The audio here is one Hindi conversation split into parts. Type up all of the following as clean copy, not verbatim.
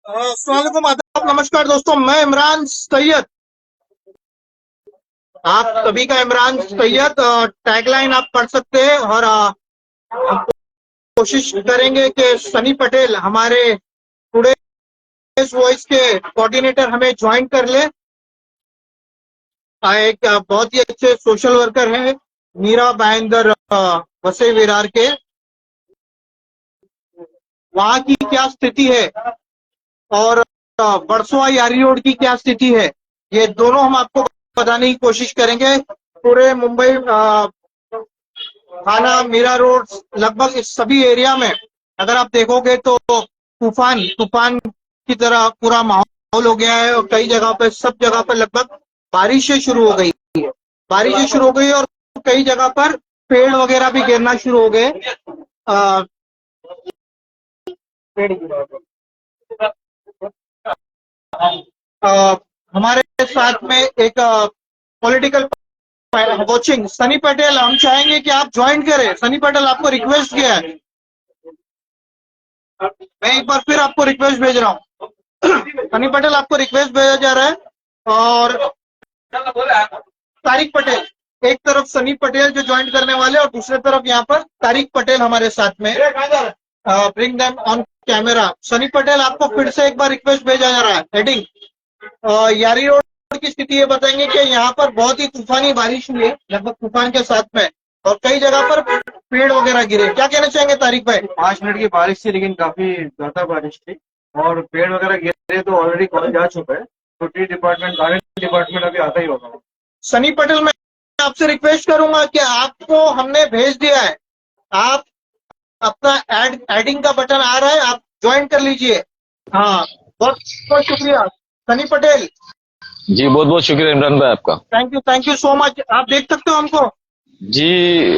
अस्सलामुअलैकुम, आदाब, नमस्कार दोस्तों। मैं इमरान सैयद, आप सभी का इमरान सैयद। टैगलाइन आप पढ़ सकते हैं और हम कोशिश करेंगे कि सनी पटेल हमारे टुडेज वॉइस के कोऑर्डिनेटर हमें ज्वाइन कर ले। एक बहुत ही अच्छे सोशल वर्कर हैं मीरा भाईंदर वसई विरार के। वहां की क्या स्थिति है और बरसों यारी रोड की क्या स्थिति है, ये दोनों हम आपको बताने की कोशिश करेंगे। पूरे मुंबई थाना मीरा रोड लगभग इस सभी एरिया में अगर आप देखोगे तो तूफान की तरह पूरा माहौल हो गया है और कई जगह पे, सब जगह पर लगभग बारिशें शुरू हो गई है। बारिशें शुरू हो गई और कई जगह पर पेड़ वगैरह भी गिरना शुरू हो गए। पेड़ गिरा हो गए। हमारे साथ में एक पॉलिटिकल कोचिंग सनी पटेल, हम चाहेंगे कि आप ज्वाइन करें। सनी पटेल, आपको रिक्वेस्ट किया है, मैं एक बार फिर आपको रिक्वेस्ट भेज रहा हूँ। सनी पटेल, आपको रिक्वेस्ट भेजा जा रहा है। और तारिक पटेल, एक तरफ सनी पटेल जो ज्वाइन करने वाले और दूसरी तरफ यहाँ पर तारिक पटेल हमारे साथ में। Bring them on camera. Sunny Patel, आपको फिर से एक बार रिक्वेस्ट भेजा जा रहा है। हेडिंग यारी रोड की स्थिति ये बताएंगे कि यहाँ पर बहुत ही तूफानी बारिश हुई है, लगभग तूफान के साथ में, और कई जगह पर पेड़ वगैरह गिरे। क्या कहना चाहेंगे तारिक भाई? 5 मिनट की बारिश थी, लेकिन काफी ज्यादा बारिश थी और पेड़ वगैरह गिरे तो ऑलरेडी कॉलेज जा चुका है, तो ट्री डिपार्टमेंट, गार्डन डिपार्टमेंट अभी आता ही होगा। सनी पटेल, मैं आपसे रिक्वेस्ट करूंगा कि आपको हमने भेज दिया है, आप अपना एडिंग का बटन आ रहा है, आप ज्वाइन कर लीजिए। हाँ, बहुत बहुत शुक्रिया सनी पटेल। जी बहुत बहुत शुक्रिया इमरान भाई आपका। Thank you so much. आप देख सकते हो हमको? जी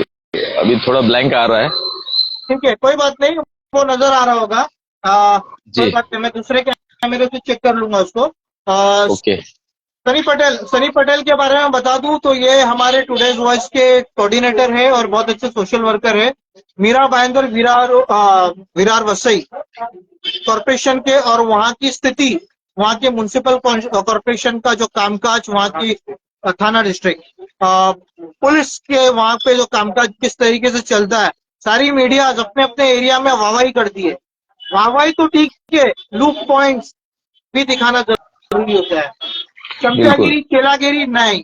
अभी थोड़ा ब्लैंक आ रहा है। ठीक है, कोई बात नहीं, वो नजर आ रहा होगा। कोई बात नहीं, मैं दूसरे कैमरे से चेक कर लूंगा उसको। ओके। सनी पटेल के बारे में बता दूं तो ये हमारे टुडेज वॉइस के कोऑर्डिनेटर है और बहुत अच्छे सोशल वर्कर है। मीरा भाईंदर विरार वसई कॉरपोरेशन के, और वहाँ की स्थिति, वहाँ के म्युनिसिपल कॉरपोरेशन का जो कामकाज, वहाँ की थाना डिस्ट्रिक्ट पुलिस के वहाँ पे जो कामकाज किस तरीके से चलता है, सारी मीडिया अपने अपने एरिया में वाहवाही करती है। वाहवाही तो ठीक है, लूप पॉइंट्स भी दिखाना जरूरी होता है। चमचागिरी, चेलागिरी नहीं।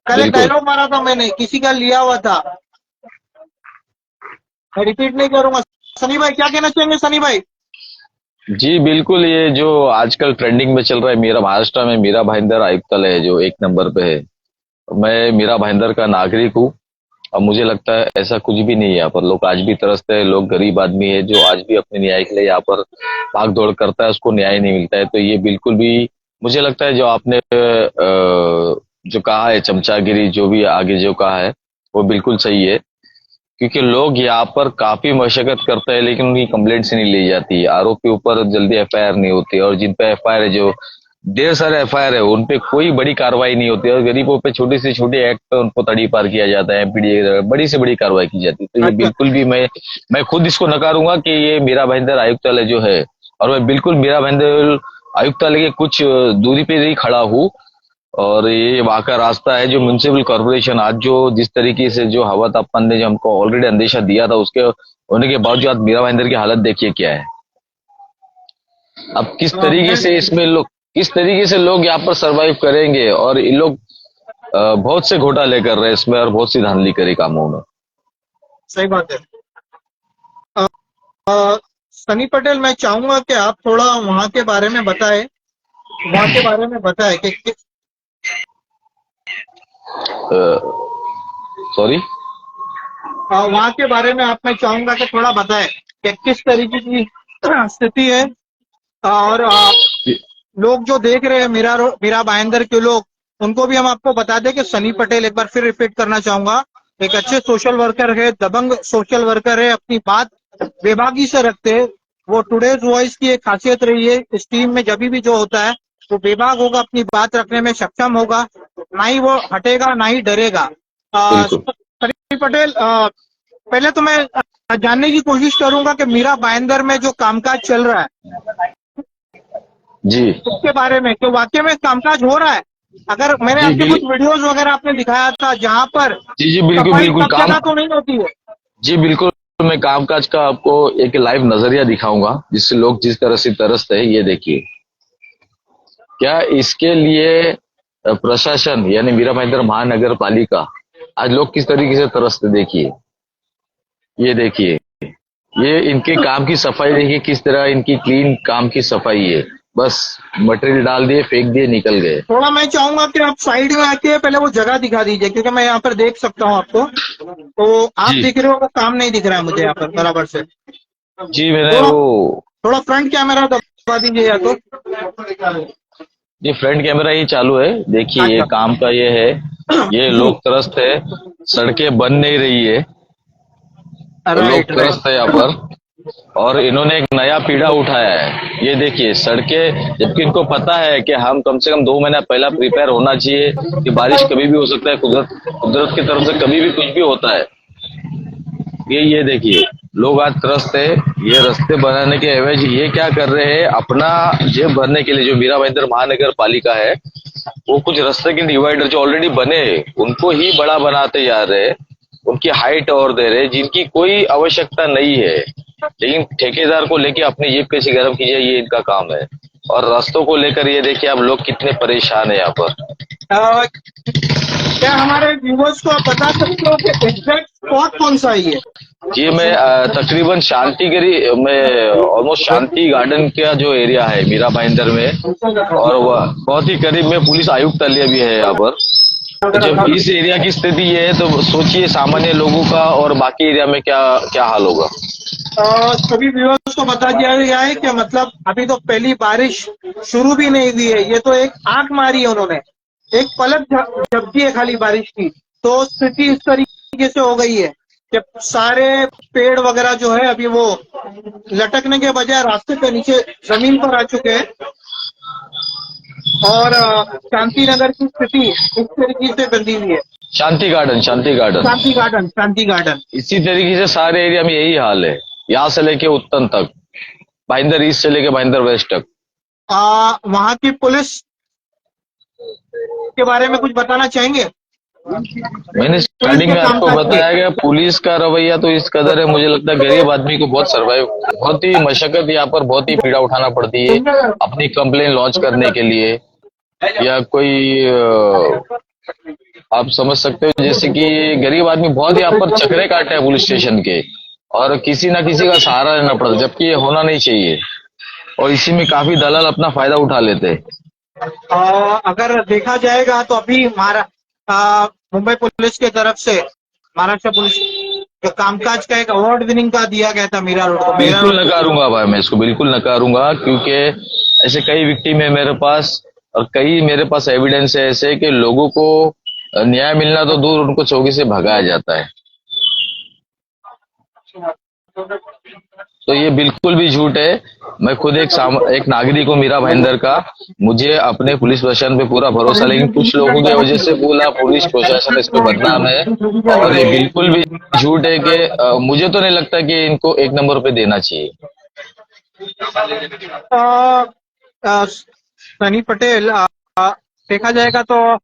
कल एक डायलॉग मारा था मैंने, किसी का लिया हुआ था, मैं रिपीट नहीं करूंगा। सनी भाई, क्या कहना चाहेंगे सनी भाई? जी बिल्कुल, ये जो आजकल ट्रेंडिंग में चल रहा है, मेरा महाराष्ट्र में मीरा भाईंदर आयुक्तालय है जो 1 नंबर पे है। मैं मीरा भाईंदर का नागरिक हूँ और मुझे लगता है ऐसा कुछ भी नहीं है यहाँ पर। लोग आज भी तरसते हैं, लोग गरीब आदमी है जो आज भी अपने न्याय के लिए यहाँ पर भाग दौड़ करता है, उसको न्याय नहीं मिलता है। तो ये बिल्कुल भी मुझे लगता है जो आपने जो कहा है चमचागिरी, जो भी आगे जो कहा है वो बिल्कुल सही है, क्योंकि लोग यहाँ पर काफी मशक्कत करते हैं लेकिन उनकी कंप्लेंट्स नहीं ली जाती। आरोपी ऊपर जल्दी एफआईआर नहीं होती और जिन पे एफआईआर है, जो ढेर सारे एफआईआर है, उन पे कोई बड़ी कार्रवाई नहीं होती और गरीबों पे छोटी से छोटी एक्ट पे उनको तड़ी पार किया जाता है, एमपीडी बड़ी से बड़ी कार्रवाई की जाती है। तो ये बिल्कुल भी मैं खुद इसको नकारूंगा कि ये मीरा भाईंदर आयुक्तालय जो है, और मैं बिल्कुल मीरा भाईंदर आयुक्तालय के कुछ दूरी पे ही खड़ा हूँ और ये वहां का रास्ता है जो म्युनिसिपल कॉर्पोरेशन आज जो जिस तरीके से जो हवा तापमान ने जो हमको ऑलरेडी अंदेशा दिया था, उसके होने के बावजूद आज मीरा भाईंदर की हालत देखिए क्या है। अब किस तरीके से लोग यहाँ पर सरवाइव करेंगे, और ये लोग बहुत से घोटाले कर रहे हैं इसमें और बहुत सी धांधली करी कामों में। सही बात है। सनी पटेल, मैं चाहूंगा कि आप थोड़ा वहां के बारे में बताएं, कि सॉरी, वहां के बारे में मैं चाहूंगा कि थोड़ा बताएं कि किस तरीके की स्थिति है। और लोग जो देख रहे हैं मीरा भाईंदर के लोग, उनको भी हम आपको बता दें कि सनी पटेल, एक बार फिर रिपीट करना चाहूंगा, एक अच्छे सोशल वर्कर है, दबंग सोशल वर्कर है, अपनी बात बेबाकी से रखते हैं। वो टुडेज वॉइस की एक खासियत रही है, इस टीम में जब भी जो होता है वो बेबाक होगा, अपनी बात रखने में सक्षम होगा, ना ही वो हटेगा ना ही डरेगा। सनी पटेल, पहले तो मैं जानने की कोशिश करूंगा कि मीरा भाईंदर में जो कामकाज चल रहा है जी उसके बारे में, कि वाकई में कामकाज हो रहा है। अगर मैंने जी आपके कुछ वीडियोस वगैरह आपने दिखाया था जहां पर जी जी बिल्कुल सफाई बिल्कुल सब काम जगह तो नहीं होती है। जी बिल्कुल। मैं कामकाज का आपको एक लाइव नजरिया दिखाऊंगा जिससे लोग जिस तरह से तरसते हैं। ये देखिए, क्या इसके लिए प्रशासन यानी मीरा भाईंदर महानगर पालिका आज लोग किस तरीके से तरसते देखिए। ये देखिए, ये इनके काम की सफाई देखिए, किस तरह इनकी क्लीन काम की सफाई है। बस मटेरियल डाल दिए, फेंक दिए, निकल गए। थोड़ा मैं चाहूंगा कि आप साइड में आके पहले वो जगह दिखा दीजिए, क्योंकि मैं यहाँ पर देख सकता हूँ आपको, तो आप जी दिख रहे हो, वो काम नहीं दिख रहा है मुझे यहाँ पर बराबर से। जी मैंने थोड़ा वो थोड़ा फ्रंट कैमरा दबा दीजिए या तो। जी फ्रंट कैमरा ही चालू है। देखिए ये अच्छा। काम का ये है, ये जी। लोग त्रस्त है, सड़कें बन नहीं रही है, लोग राइट राइट। त्रस्त है यहाँ पर। और इन्होंने एक नया पीड़ा उठाया है। ये देखिए सड़कें, जबकि इनको पता है कि हम कम से कम 2 महीना पहला प्रिपेयर होना चाहिए कि बारिश कभी भी हो सकता है, कुदरत कुदरत की तरफ से कभी भी कुछ भी होता है। ये देखिए, लोग आज त्रस्त है। ये रास्ते बनाने के एवज ये क्या कर रहे हैं, अपना जेब भरने के लिए जो मीरा भाईंदर महानगर पालिका है वो कुछ रास्ते के डिवाइडर जो ऑलरेडी बने हैं उनको ही बड़ा बनाते जा रहे हैं, उनकी हाइट और दे रहे हैं जिनकी कोई आवश्यकता नहीं है। लेकिन ठेकेदार को लेके अपनी जेब कैसे गर्म की जाए, ये इनका काम है। और रास्तों को लेकर ये देखिए आप लोग कितने परेशान है यहाँ पर। अ, क्या हमारे व्यूवर्स को आप बता सकते हो कि एग्जैक्ट स्पॉट कौन सा है ये? जी मैं तकरीबन शांतिगिरी में ऑलमोस्ट शांति गार्डन का जो एरिया है मीरा भाईंदर में, और वह बहुत ही करीब में पुलिस आयुक्तालय भी है यहाँ पर। तो जब इस एरिया की स्थिति ये है तो सोचिए सामान्य लोगों का और बाकी एरिया में क्या क्या हाल होगा। सभी व्यूवर्स को बता दिया गया है कि मतलब अभी तो पहली बारिश शुरू भी नहीं हुई है, ये तो एक आंख मारी है उन्होंने, एक पलक झपकी है खाली बारिश की, तो स्थिति इस तरीके से हो गई है कि सारे पेड़ वगैरह जो है अभी वो लटकने के बजाय रास्ते पे नीचे जमीन पर आ चुके हैं। और शांतिनगर की स्थिति इस तरीके से बनी हुई है। शांति गार्डन, शांति गार्डन, शांति गार्डन, शांति गार्डन। इसी तरीके से सारे एरिया में यही हाल है, यहाँ से लेके उत्तर तक, भाईंदर ईस्ट से लेके भाईंदर वेस्ट तक। वहाँ की पुलिस के बारे में कुछ बताना चाहेंगे? मैंने स्टार्टिंग में आपको बताया गया पुलिस का रवैया तो इस कदर है, मुझे लगता है गरीब आदमी को बहुत ही मशक्कत यहाँ पर, बहुत ही पीड़ा उठाना पड़ती है अपनी कंप्लेन लॉन्च करने के लिए। या कोई आप समझ सकते हो जैसे कि गरीब आदमी बहुत ही यहाँ पर चक्रे काटे हैं पुलिस स्टेशन के, और किसी ना किसी का सहारा लेना पड़ता, जबकि ये होना नहीं चाहिए। और इसी में काफी दलाल अपना फायदा उठा लेते हैं। अगर देखा जाएगा तो अभी मुंबई पुलिस की तरफ से महाराष्ट्र पुलिस जो कामकाज का एक अवार्ड विनिंग का दिया गया था मीरा रोड को। बिल्कुल नकारूंगा भाई, मैं इसको बिल्कुल नकारूंगा, क्योंकि ऐसे कई विक्टिम है मेरे पास, और कई मेरे पास एविडेंस है ऐसे कि लोगों को न्याय मिलना तो दूर, उनको चौकी से भगाया जाता है। तो ये बिल्कुल भी झूठ है। मैं खुद एक नागरिक हूँ मीरा भाईंदर का, मुझे अपने पुलिस प्रशासन पे पूरा भरोसा, लेकिन कुछ लोगों की वजह से पूरा पुलिस प्रशासन इस पे बदनाम है। और ये बिल्कुल भी झूठ है कि मुझे तो नहीं लगता कि इनको 1 नंबर पे देना चाहिए। सनी पटेल, देखा जाएगा तो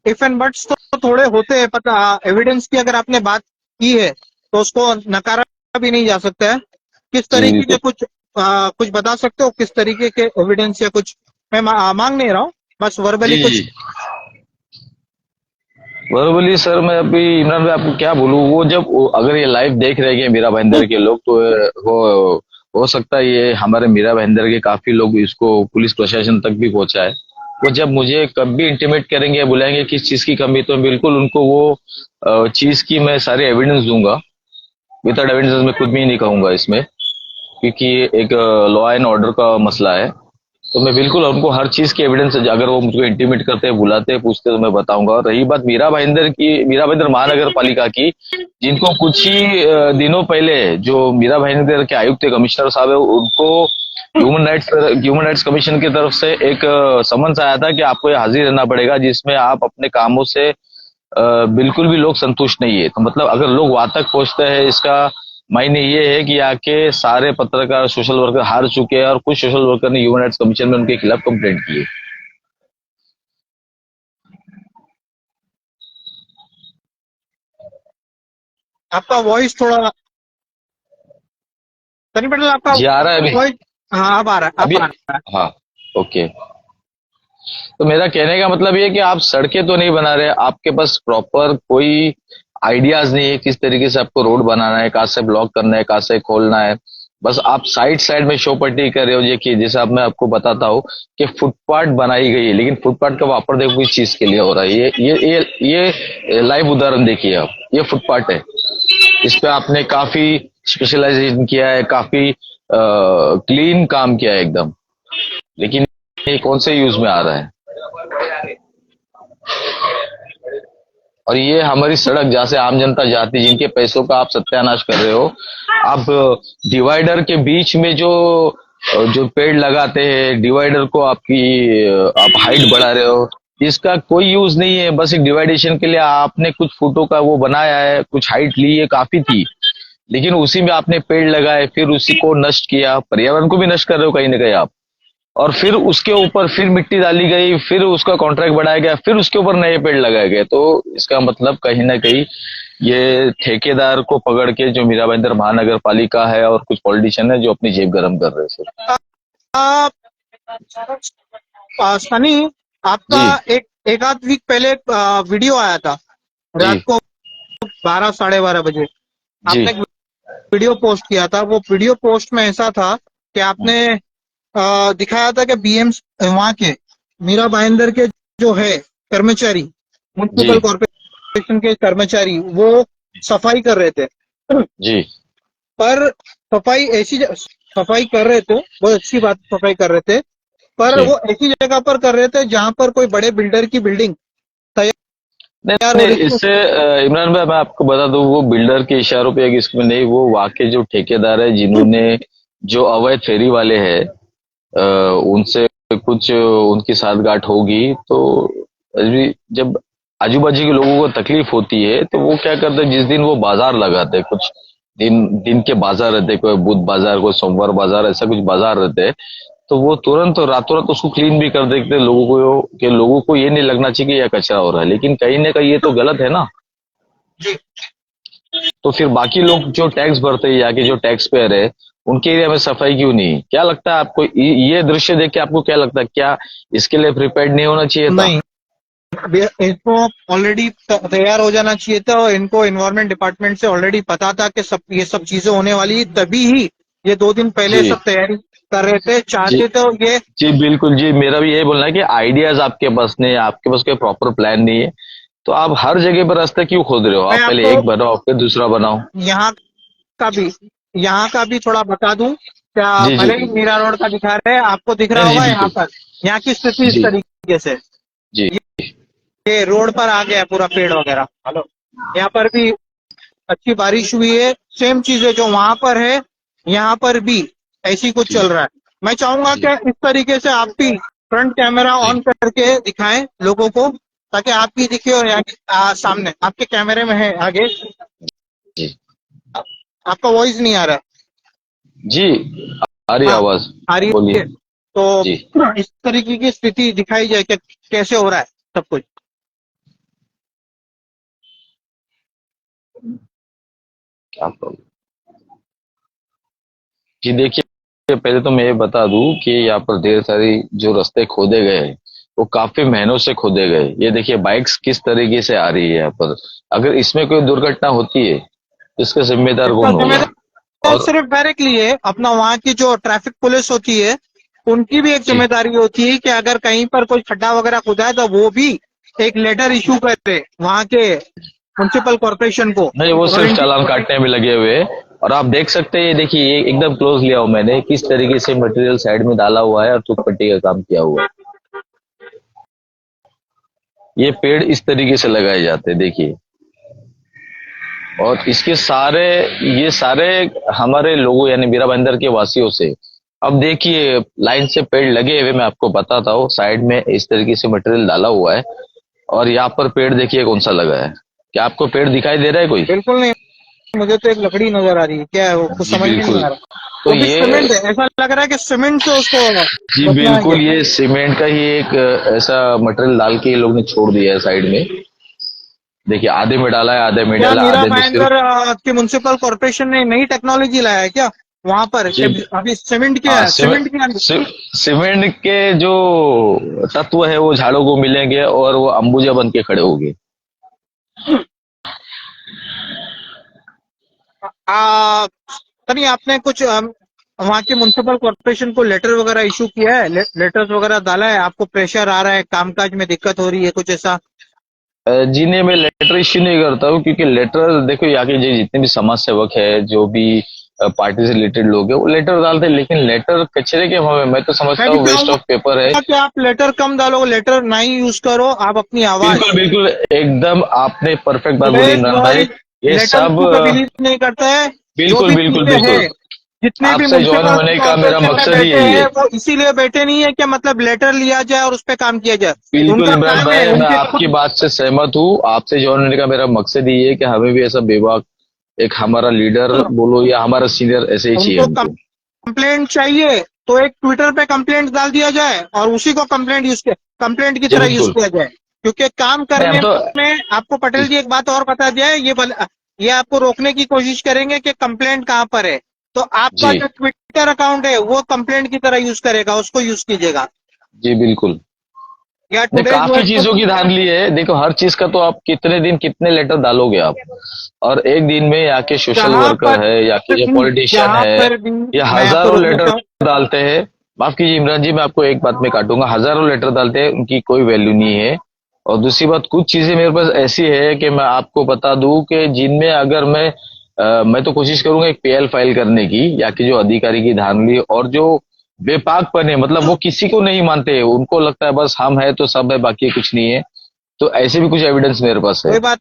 इफ एंड बट्स तो थोड़े होते हैं, पता एविडेंस की अगर आपने बात की है तो उसको नकारा भी नहीं जा सकता है। किस तरीके के कुछ बता सकते हो, किस तरीके के एविडेंस या कुछ? मैं मांग नहीं रहा हूँ, बस वर्बली कुछ। वर्बली सर मैं अभी इमरान भाई आपको क्या बोलूँ, वो जब अगर ये लाइव देख रहे हैं मीरा भाईंदर के लोग, तो हो सकता है ये हमारे मीरा भाईंदर के काफी लोग इसको पुलिस प्रशासन तक भी पहुंचाए। वो जब मुझे कभी इंटीमेट करेंगे, बुलाएंगे किस चीज की कमी, तो बिल्कुल उनको वो चीज की मैं सारे एविडेंस दूंगा। विदाउट एविडेंस मैं खुद भी नहीं कहूंगा इसमें, क्योंकि एक लॉ एंड ऑर्डर का मसला है। तो मैं बिल्कुल उनको हर चीज की एविडेंस, अगर वो मुझको इंटीमेट करते हैं, बुलाते हैं, पूछते तो मैं बताऊंगा। और रही बात मीरा भाईंदर महानगर पालिका की, जिनको कुछ ही दिनों पहले जो मीरा भाईंदर के आयुक्त कमिश्नर साहब है, उनको ह्यूमन राइट्स कमीशन की तरफ से एक समन्स आया था कि आपको हाजिर रहना पड़ेगा, जिसमें आप अपने कामों से बिल्कुल भी लोग संतुष्ट नहीं है। तो मतलब अगर लोग वहां तक पहुंचते हैं, इसका मायने ये है कि यहाँ के सारे पत्रकार सोशल वर्कर हार चुके हैं और कुछ सोशल वर्कर ने ह्यूमन राइट्स कमीशन में उनके खिलाफ कंप्लेंट की है। आपका वॉइस थोड़ा, सनी पटेल आपका जी आ रहा है अभी? वॉइस, हाँ अब आ रहा है, अभी अब आ रहा है। हाँ, ओके। तो मेरा कहने का मतलब ये है कि आप सड़कें तो नहीं बना रहे, आपके पास प्रॉपर कोई आइडियाज नहीं है किस तरीके से आपको रोड बनाना है, कहाँ से ब्लॉक करना है, कहाँ से खोलना है। बस आप साइड साइड में शो पट्टी कर रहे हो। देखिए जैसे अब मैं आपको बताता हूँ कि फुटपाथ बनाई गई है, लेकिन फुटपाथ का वापर देखो किस चीज के लिए हो रहा है। ये लाइव उदाहरण देखिए आप, ये फुटपाथ है, इस पे आपने काफी स्पेशलाइजेशन किया है, काफी क्लीन काम किया है एकदम, लेकिन ये कौन से यूज में आ रहा है? और ये हमारी सड़क जहाँ से आम जनता जाती, जिनके पैसों का आप सत्यानाश कर रहे हो। आप डिवाइडर के बीच में जो जो पेड़ लगाते हैं, डिवाइडर को आप हाइट बढ़ा रहे हो, इसका कोई यूज नहीं है। बस एक डिवाइडेशन के लिए आपने कुछ फुटों का वो बनाया है, कुछ हाइट ली है, काफी थी, लेकिन उसी में आपने पेड़ लगाए, फिर उसी को नष्ट किया, पर्यावरण को भी नष्ट कर रहे हो कहीं ना कहीं आप। और फिर उसके ऊपर फिर मिट्टी डाली गई, फिर उसका कॉन्ट्रैक्ट बढ़ाया गया, फिर उसके ऊपर नए पेड़ लगाए गए। तो इसका मतलब कहीं ना कहीं ये ठेकेदार को पकड़ के जो मीरा भाईंदर महानगर पालिका है और कुछ पॉलिटिशियन है जो अपनी जेब गर्म कर रहे हैं सर। आप, सनी, आपका जी एक आध वीक पहले वीडियो आया था, जी रात को 12 साढ़े 12 बजे जी आपने एक वीडियो पोस्ट किया था। वो वीडियो पोस्ट में ऐसा था कि आपने दिखाया था कि बीएम वहां के मीरा भाईंदर के जो है कर्मचारी, म्युनिसिपल जी कॉर्पोरेशन के कर्मचारी, वो सफाई कर रहे थे। जी पर सफाई कर रहे थे, बहुत अच्छी बात, सफाई कर रहे थे, पर जी। वो ऐसी जगह पर कर रहे थे जहां पर कोई बड़े बिल्डर की बिल्डिंग नहीं तैयार हो नहीं, रही थी। इससे इमरान भाई मैं आपको बता दूं, वो बिल्डर के इशारों पे या इसमें नहीं, वो वाकई जो ठेकेदार है जिन्होंने जो अवैध फेरी वाले हैं उनसे कुछ उनकी साठगांठ होगी। तो अभी जब आजू बाजू के लोगों को तकलीफ होती है तो वो क्या करते हैं, जिस दिन वो बाजार लगाते हैं, कुछ दिन दिन के बाजार रहते हैं, कोई बुध बाजार, कोई सोमवार बाजार, ऐसा कुछ बाजार रहते हैं, तो वो तुरंत रातों रात उसको क्लीन भी कर देते हैं। लोगों को ये नहीं लगना चाहिए कि यह कचरा हो रहा है, लेकिन कहीं ना कहीं ये तो गलत है ना। जी, तो फिर बाकी लोग जो टैक्स भरते हैं या कि जो टैक्स पेयर है, उनके एरिया में सफाई क्यों नहीं? क्या लगता है आपको, ये दृश्य देख के आपको क्या लगता है, क्या इसके लिए प्रिपेयर्ड नहीं होना चाहिए था? नहीं, इनको ऑलरेडी तैयार हो जाना चाहिए था, और इनको एनवायरमेंट डिपार्टमेंट से ऑलरेडी पता था कि ये सब चीजें होने वाली, तभी ही ये 2 दिन पहले जी सब तैयारी कर रहे थे, जी चाहते तो ये। जी बिल्कुल जी, मेरा भी यही बोलना है कि आइडियाज आपके पास नहीं है, आपके पास कोई प्रॉपर प्लान नहीं है, तो आप हर जगह पर रास्ता क्यों खोद रहे हो? मैं आप पहले आपको एक बनाओ फिर दूसरा बनाओ। यहाँ का भी यहाँ का भी थोड़ा बता दूं क्या? जी जी भले ही मीरा रोड का दिखा रहे हैं, आपको दिख रहा नहीं जी होगा यहाँ बिल्कुल। पर, यहाँ की स्थिति इस जी तरीके से, जी ये रोड पर आ गया है पूरा पेड़ वगैरह। हेलो, यहाँ पर भी अच्छी बारिश हुई है, सेम चीजें जो वहां पर है यहाँ पर भी ऐसी कुछ जी चल रहा है। मैं चाहूंगा जी कि इस तरीके से आप भी फ्रंट कैमरा जी ऑन करके दिखाएं लोगों को, ताकि आप भी दिखे, और यहाँ सामने आपके कैमरे में है आगे, जी आपका वॉइस नहीं आ रहा है। जी आ रही है हाँ, आवाज, आ रही बोलिए। है। तो जी इस तरीके की स्थिति दिखाई जाए कि कैसे हो रहा है सब कुछ। क्या प्रॉब्लम? जी देखिए, पहले तो मैं ये बता दूं कि यहाँ पर ढेर सारी जो रास्ते खोदे गए हैं वो काफी महीनों से खोदे गए। ये देखिए बाइक्स किस तरीके से आ रही है यहाँ पर, अगर इसमें कोई दुर्घटना होती है तो इसका जिम्मेदार इसका कौन होगा? जिम्मेदार और सिर्फ डायरेक्टली है अपना, वहाँ की जो ट्रैफिक पुलिस होती है उनकी भी एक जी जिम्मेदारी होती है कि अगर कहीं पर कोई खड्डा वगैरह खुदा है तो वो भी एक लेटर इशू करे वहाँ के म्युनिसिपल कॉर्पोरेशन को। नहीं, वो और सिर्फ इनकी चालान काटने में लगे हुए हैं। और आप देख सकते हैं, ये देखिए, ये एकदम क्लोज लिया हूं मैंने, किस तरीके से मटेरियल साइड में डाला हुआ है और टूक पट्टी का काम किया हुआ है। ये पेड़ इस तरीके से लगाए जाते हैं देखिए, और इसके सारे ये सारे हमारे लोगों यानी मीरा भाईंदर के वासियों से। अब देखिए लाइन से पेड़ लगे हुए, मैं आपको बताता हूँ, साइड में इस तरीके से मटेरियल डाला हुआ है, और यहाँ पर पेड़ देखिए कौन सा लगा है। क्या आपको पेड़ दिखाई दे रहा है कोई? बिल्कुल नहीं, मुझे तो एक लकड़ी नजर आ रही है, क्या है वो कुछ जी समझ में नहीं बिल्कुल। आ रहा। तो वो भी ये सीमेंट है, ऐसा लग रहा है कि सीमेंट से उसको जी रखना बिल्कुल, है। ये सीमेंट का ही एक ऐसा मटेरियल डाल के ये लोग ने छोड़ दिया है साइड में। देखिए आधे में डाला है, आधे में क्या डाला, मीरा आधे में सिर्फ। भाईंदर की म्युनिसिपल कॉर्पोरेशन ने नई टेक्नोलॉजी लाया है क्या वहां पर? जी अभी सीमेंट हाँ, क्या सीमेंट के अंदर सीमेंट के जो तत्व है वो झाड़ों को मिलेंगे और वो अंबुजा बन के खड़े होंगे। तभी आपने कुछ वहाँ के म्युनिसिपल कॉर्पोरेशन को लेटर वगैरह इशू किया है, लेटर्स वगैरह डाला है? आपको प्रेशर आ रहा है, कामकाज में दिक्कत हो रही है, कुछ ऐसा? जी नहीं, मैं लेटर इश्यू नहीं करता हूँ, क्योंकि लेटर देखो यहाँ के जो जितने भी समाज सेवक है, जो भी पार्टी से रिलेटेड लोग है, वो लेटर डालते हैं, लेकिन लेटर कचरे के हवा में, मैं तो मैं समझता भी हूँ वेस्ट ऑफ पेपर है। चाहूंगा कि आप लेटर कम डालो, लेटर ना ही यूज करो, आप अपनी बिल्कुल आवाज। बिल्कुल, एकदम आपने परफेक्ट बात बोली टुडेज इमरान भाई। वॉइस ये लेटर सब को बिलीव नहीं करता है। जो बिल्कुल भी बिल्कुल चीजें बिल्कुल, हैं, जितने भी आपसे ज्वाइन म्युनिसिपल होने का मेरा कॉर्पोरेशन में मकसद ही बैठे यही हैं, है। वो इसीलिए बैठे नहीं है कि मतलब लेटर लिया जाए और उस पर काम किया जाए। बिल्कुल उनका इमरान काम है, भाई, मैं उनके आपकी बात से सहमत हूँ। आपसे ज्वाइन होने का मेरा मकसद ही है कि हमें भी ऐसा बेबाक एक हमारा लीडर बोलो या हमारा सीनियर ऐसे ही चाहिए उनको हमको। कंप्लेंट चाहिए तो एक ट्विटर पे कंप्लेंट डाल दिया जाए और उसी को कंप्लेंट की जी तरह यूज बिल्कुल। किया जाए। क्योंकि काम नहीं हम करने तो में आपको पटेल जी एक बात और बता दिया है, ये आपको रोकने की कोशिश करेंगे कि कंप्लेंट कहाँ पर है। तो आपका जी जो ट्विटर अकाउंट है वो कंप्लेंट की तरह यूज करेगा, उसको यूज कीजिएगा। जी बिल्कुल। या नहीं, टुडेज काफी वर्ल्ड चीजों की धांधली है, देखो हर चीज का तो आप कितने दिन कितने लेटर डालोगे आप, और एक दिन में यहाँ के सोशल जहां वर्कर पर है, यहाँ के जो भी पॉलिटिशियन जहां है, पर भी ये मैं आपको हजारों रोकना लेटर चाहूँ। डालते हैं। माफ कीजिए इमरान जी, मैं आपको एक बात में काटूंगा, हजारों लेटर डालते हैं, उनकी कोई वैल्यू नहीं है। और दूसरी बात, कुछ चीजें मेरे पास ऐसी है कि मैं आपको बता दूं कि जिनमें अगर मैं तो कोशिश करूंगा एक पीएल फाइल करने की, या कि जो अधिकारी की धांधली और जो बेपाकपन है, मतलब वो किसी को नहीं मानते, उनको लगता है बस हम है तो सब है, बाकी कुछ नहीं है। तो ऐसे भी कुछ एविडेंस मेरे पास है, कोई बात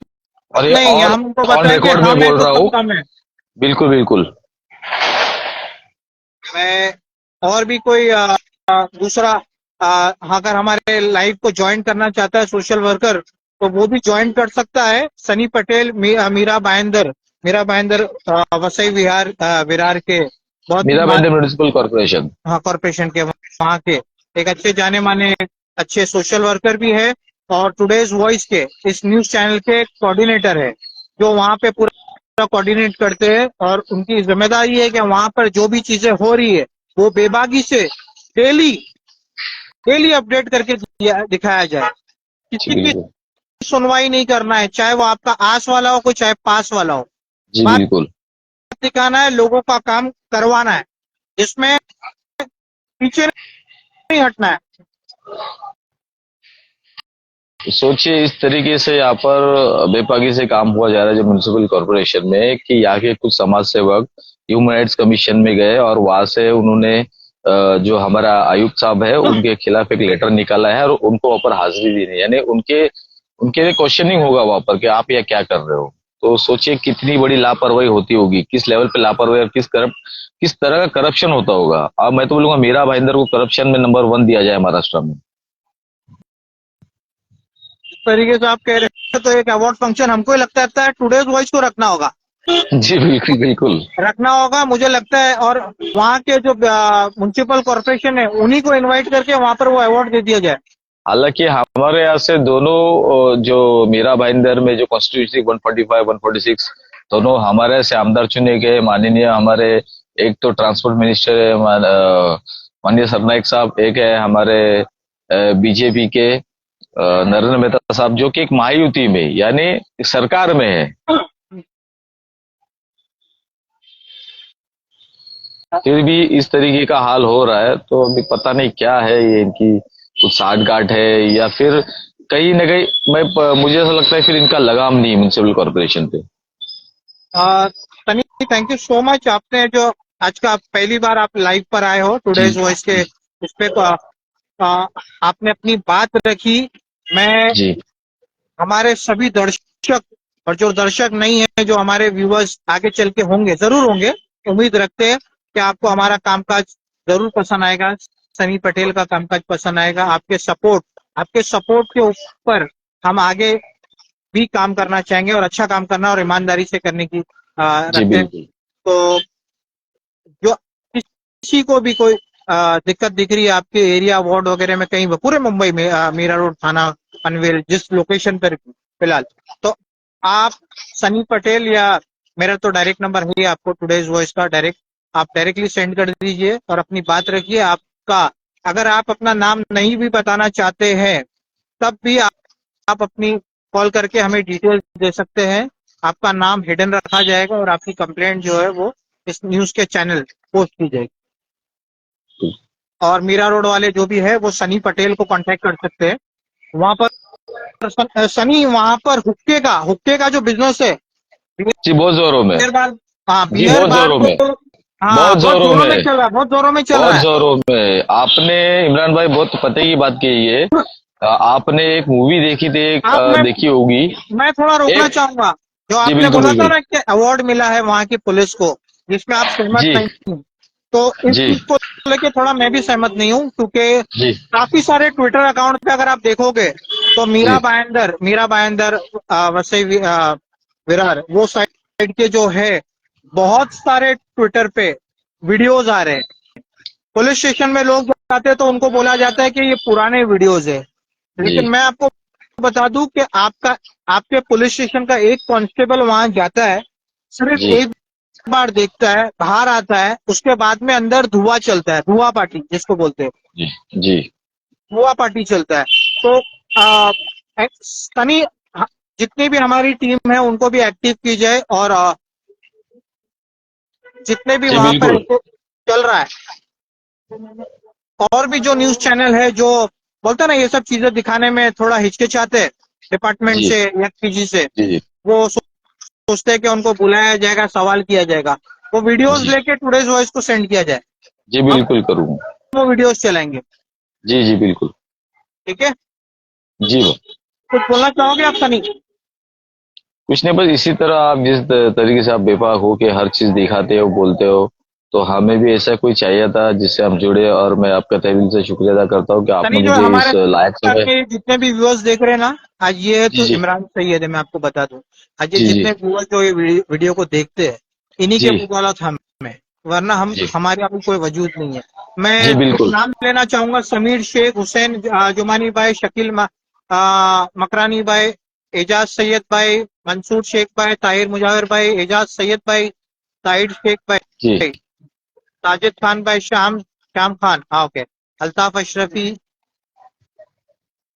और ये नहीं, और हमको ऑन बताया कि रिकॉर्ड में हम है बोल तो रहा सब हूँ। काम है। बिल्कुल बिल्कुल। मैं और भी कोई दूसरा अगर हमारे लाइव को ज्वाइन करना चाहता है सोशल वर्कर, तो वो भी ज्वाइन कर सकता है। सनी पटेल, मीरा भाईंदर वसई विहार विरार के बहुत ही मीरा भाईंदर म्युनिसिपल कॉर्पोरेशन। हाँ कॉर्पोरेशन के वहाँ के एक अच्छे जाने माने अच्छे सोशल वर्कर भी है, और टुडेज वॉइस के इस न्यूज चैनल के कोऑर्डिनेटर है, जो वहाँ पे पूरा कोऑर्डिनेट करते हैं। और उनकी जिम्मेदारी है कि वहाँ पर जो भी चीजें हो रही है वो बेबाकी से डेली डेली अपडेट करके दिखाया जाए। जी किसी की बिल्कुल। सुनवाई नहीं करना है, चाहे वो आपका आस वाला हो, कोई चाहे पास वाला हो। जी बात बिल्कुल। दिखाना है, लोगों का काम करवाना है, जिसमें पीछे नहीं हटना है। सोचिए इस तरीके से यहाँ पर बेपाकी से काम हुआ जा रहा है जो म्युनिसिपल कॉर्पोरेशन में, कि यहाँ के कुछ समाज सेवक ह्यूमन राइट्स कमीशन में गए और वहां से उन्होंने जो हमारा आयुक्त साहब है उनके खिलाफ एक लेटर निकाला है और उनको वहां पर हाजिरी दी नहीं, यानी उनके उनके लिए क्वेश्चनिंग होगा वहां पर कि आप यह क्या कर रहे हो। तो सोचिए कितनी बड़ी लापरवाही होती होगी, किस लेवल पे लापरवाही और किस तरह का करप्शन होता होगा। अब मैं तो बोलूंगा मीरा भाईंदर को करप्शन में नंबर 1 दिया जाए महाराष्ट्र में। इस तरीके से आप कह रहे हैं तो एक अवार्ड फंक्शन हमको ही लगता है टुडेज वॉइस को रखना होगा। जी बिल्कुल बिल्कुल। रखना होगा मुझे लगता है, और वहाँ के जो म्युनिसिपल कॉर्पोरेशन है उन्हीं को इनवाइट करके वहाँ पर वो अवार्ड दे दिया जाए। हालांकि हमारे यहाँ से दोनों जो मीरा भाईंदर में जो कॉन्स्टिट्यूंसी 145 146 दोनों हमारे यहाँ से आमदार चुने गए, माननीय हमारे एक तो ट्रांसपोर्ट मिनिस्टर है माननीय सरनाइक साहब, एक है हमारे बीजेपी के नरेंद्र मेहता साहब, जो कि एक महायुति में यानी सरकार में है। फिर भी इस तरीके का हाल हो रहा है, तो अभी पता नहीं क्या है, ये इनकी कुछ साठगांठ है या फिर कहीं ना कहीं मुझे ऐसा लगता है फिर इनका लगाम नहीं है म्युनिसिपल कॉर्पोरेशन पे। Sunny, thank you so much. आपने जो आज का पहली बार आप लाइव पर आए हो जी टुडेज वॉइस के उस पे, आपने अपनी बात रखी। मैं जी हमारे सभी दर्शक और जो दर्शक नहीं है, जो हमारे व्यूअर्स आगे चल के होंगे, जरूर होंगे, उम्मीद रखते हैं कि आपको हमारा कामकाज जरूर पसंद आएगा, सनी पटेल का कामकाज पसंद आएगा। आपके सपोर्ट के ऊपर हम आगे भी काम करना चाहेंगे और अच्छा काम करना और ईमानदारी से करने की जी रखते हैं। बिल्कुल। तो जो किसी को भी कोई दिक्कत दिख रही है आपके एरिया वार्ड वगैरह में कहीं पूरे मुंबई में मीरा रोड थाना पनवेल जिस लोकेशन पर फिलहाल, तो आप सनी पटेल या मेरा तो डायरेक्ट नंबर है ही आपको टुडेज वॉइस का, डायरेक्ट आप डायरेक्टली सेंड कर दीजिए और अपनी बात रखिए। आपका अगर आप अपना नाम नहीं भी बताना चाहते हैं तब भी आप अपनी कॉल करके हमें डिटेल्स दे सकते हैं। आपका नाम हिडन रखा जाएगा और आपकी कंप्लेंट जो है वो इस न्यूज के चैनल पोस्ट की जाएगी। और मीरा रोड वाले जो भी है वो सनी पटेल को कांटेक्ट कर सकते हैं। वहां पर सनी वहां पर हुक्के का जो बिजनेस है, जी बहुत जोरों में। बियर बार, हाँ जी बियर बहुत बार जोरों में। तो हाँ बहुत बहुत जोरों जोरों में में। चल रहा है, बहुत जोरों में चल बहुत रहा है। जोरों में। आपने इमरान भाई बहुत पते की बात की है ये। आपने एक मूवी देखी थी, एक आप देखी होगी। मैं थोड़ा रोकना एक। चाहूंगा। जो जी आपने बिल्कुल बोला था बिल्कुल। ना कि अवार्ड मिला है वहां की पुलिस को, जिसमें आप सहमत जी नहीं हैं, तो इस जी चीज को लेके थोड़ा मैं भी सहमत नहीं हूँ, क्योंकि जी काफी सारे ट्विटर अकाउंट पे अगर आप देखोगे तो जी मीरा भाईंदर वसई विरार वो साइड के जो है बहुत सारे ट्विटर पे वीडियोज आ रहे हैं। पुलिस स्टेशन में लोग जाते हैं तो उनको बोला जाता है कि ये पुराने वीडियोज है, जी लेकिन मैं आपको बता दूं कि आपके पुलिस स्टेशन का एक कांस्टेबल वहां जाता है, सिर्फ जी एक बार देखता है, बाहर आता है, उसके बाद में अंदर धुआं चलता है, धुआं पार्टी जिसको बोलते हैं, जी जी धुआं पार्टी चलता है। तो आ, सनी, जितनी भी हमारी टीम है उनको भी एक्टिव की जाए और जितने भी जी वहां पर बिल्कुल। चल रहा है, और भी जो न्यूज चैनल है जो बोलते हैं ना ये सब चीजें दिखाने में थोड़ा हिचकिचाते हैं डिपार्टमेंट जी से या किसी से, जी जी वो सोचते हैं कि उनको बुलाया जाएगा, सवाल किया जाएगा, वो वीडियोस जी लेके टुडेज वॉइस को सेंड किया जाए, जी हम बिल्कुल करूँगा। वो वीडियोस चलाएंगे। जी जी बिल्कुल। ठीक है, जी भाई। कुछ बोलना चाहोगे आप सनी? कुछ नहीं, बस इसी तरह आप जिस तरीके से आप बेबाक हो के हर चीज दिखाते हो बोलते हो, तो हमें भी ऐसा कोई चाहिए था जिससे हम जुड़े। और मैं आपका तहे दिल से शुक्रिया अदा करता हूँ कि आपने सनी जो मुझे इस हमारे लायक साथ समय। के जितने भी व्यूअर्स देख रहे हैं ना, आज ये है जी तो जी इमरान सैयद है, मैं आपको बता दूं, आज ये जी जी जितने व्यूअर्स जो ये वीडियो को देखते हैं इन्हीं के जी बदौलत हम है, वरना हम जी हमारे यहाँ पे कोई वजूद नहीं है। जी मैं कुछ बिल्कुल। नाम लेना चाहूंगा, समीर शेख, हुसैन जुमानी भाई, शकील मकरानी भाई, एजाज सैयद भाई, मंसूर शेख भाई, ताहिर मुजाहिर भाई, एजाज सैयद भाई, ताहिर शेख जी भाई, साजिद खान भाई, श्याम खान, हाँ ओके, अल्ताफ अशरफी,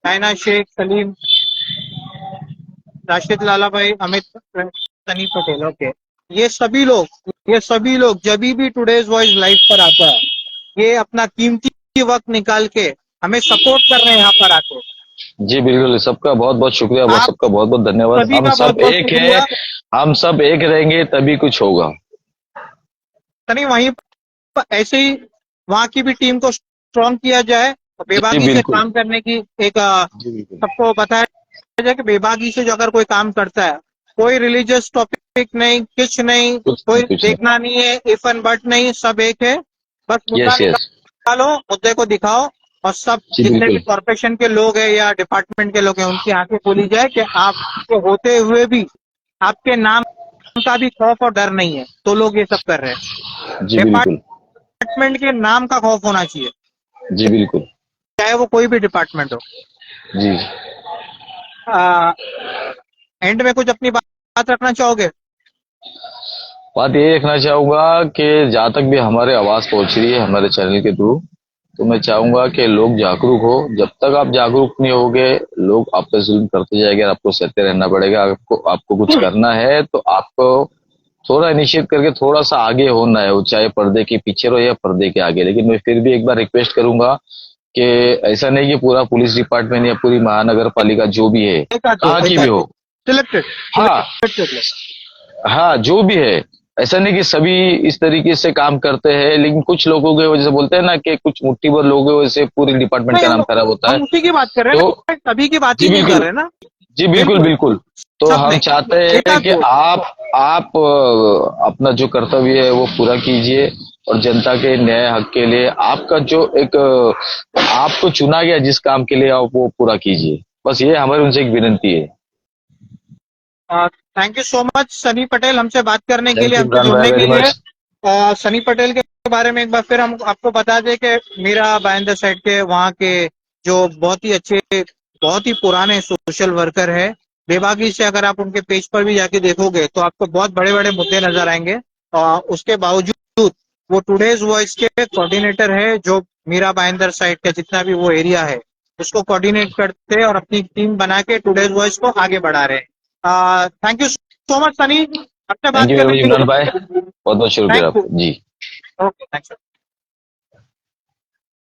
चाइना शेख, सलीम, राशिद लाला भाई, अमित, सनी पटेल, ओके। ये सभी लोग जब भी टुडेज वॉइस लाइव पर आता है, ये अपना कीमती वक्त निकाल के हमें सपोर्ट कर रहे हैं यहाँ पर आके। जी बिल्कुल। सबका बहुत बहुत शुक्रिया, बहुत आप सबका बहुत बहुत धन्यवाद। सभी हम का बहुत सब बहुत एक है। शुक्रिया। हम सब एक रहेंगे तभी कुछ होगा। सनी वहीं पर ऐसे ही वहाँ की भी टीम को स्ट्रॉन्ग किया जाए और जी बेबागी से बिल्कुल। काम करने की एक जी बिल्कुल। सबको बताया जाए कि बेबागी से जो अगर कोई काम करता है, कोई रिलीजियस टॉपिक नहीं, कुछ नहीं, कुछ नहीं कोई कुछ नहीं। देखना नहीं है, इफ एंड बट नहीं, सब एक है। बस मुद्दा यस यस। निकालो, मुद्दे को दिखाओ और सब जी जितने भी बिल्कुल। कॉर्पोरेशन के लोग हैं या डिपार्टमेंट के लोग हैं उनकी आंखें खोली जाए कि आपके होते हुए भी आपके नाम का भी खौफ और डर नहीं है, तो लोग ये सब कर रहे जी हैं। बिल्कुल। डिपार्टमेंट के नाम का खौफ होना चाहिए, जी बिल्कुल। चाहे वो कोई भी डिपार्टमेंट हो। जी। एंड में कुछ अपनी बात रखना चाहोगे? बात ये रखना चाहूंगा कि जहां तक भी हमारे आवाज पहुंच रही है हमारे चैनल के थ्रू, तो मैं चाहूंगा कि लोग जागरूक हो। जब तक आप जागरूक नहीं होगे, लोग आप पे जुल्म करते जाएंगे, आपको सहते रहना पड़ेगा। आपको कुछ करना है तो आपको थोड़ा इनिशिएट करके थोड़ा सा आगे होना है, वो चाहे पर्दे के पीछे रहो या पर्दे के आगे। लेकिन मैं फिर भी एक बार रिक्वेस्ट करूंगा कि ऐसा नहीं कि पूरा पुलिस डिपार्टमेंट या पूरी महानगर पालिका जो भी है, एक आध दो, कहाँ की एक भी आध दो, हो। सिलेक्टेड हाँ सिलेक्टेड। हाँ, जो भी है। ऐसा नहीं कि सभी इस तरीके से काम करते हैं, लेकिन कुछ लोगों के वजह से बोलते हैं ना कि कुछ मुट्ठी भर लोगों की वजह से पूरी डिपार्टमेंट नहीं, का नाम खराब होता है। हम उसी की बात कर रहे हैं तो ना, सभी की बात जी ही नहीं कर बिल्कुल। रहे ना। जी बिल्कुल बिल्कुल, बिल्कुल। तो सब हम नहीं, चाहते एक हैं आध कि दो। आप अपना जो कर्तव्य है वो पूरा कीजिए, और जनता के न्याय हक के लिए आपका जो एक आपको चुना गया जिस काम के लिए, आप वो पूरा कीजिए। बस ये हमारी उनसे एक विनती है। Thank you so much Sunny Patel हमसे बात करने के थैंक लिए, यू हमसे इमरान भाई जुड़ने के वेरी लिए। मच। सनी पटेल के बारे में एक बार फिर हम आपको बता दें कि मीरा भाईंदर साइड के वहाँ के जो बहुत ही अच्छे, बहुत ही पुराने सोशल वर्कर है। बेबाकी से अगर आप उनके पेज पर भी जाके देखोगे तो आपको बहुत बड़े बड़े मुद्दे नजर आएंगे। उसके बावजूद वो टुडेज वॉइस के कोऑर्डिनेटर है, जो मीरा भाईंदर साइड का जितना भी वो एरिया है उसको कोऑर्डिनेट करते हैं और अपनी टीम बना के टुडेज वॉइस को आगे बढ़ा रहे हैं। Thank you so much Sunny, आपसे थैंक बात यू वेरी करने मच के इमरान लिए। भाई, बहुत बहुत शुक्रिया थैंक यू। आपका जी। Okay, thanks.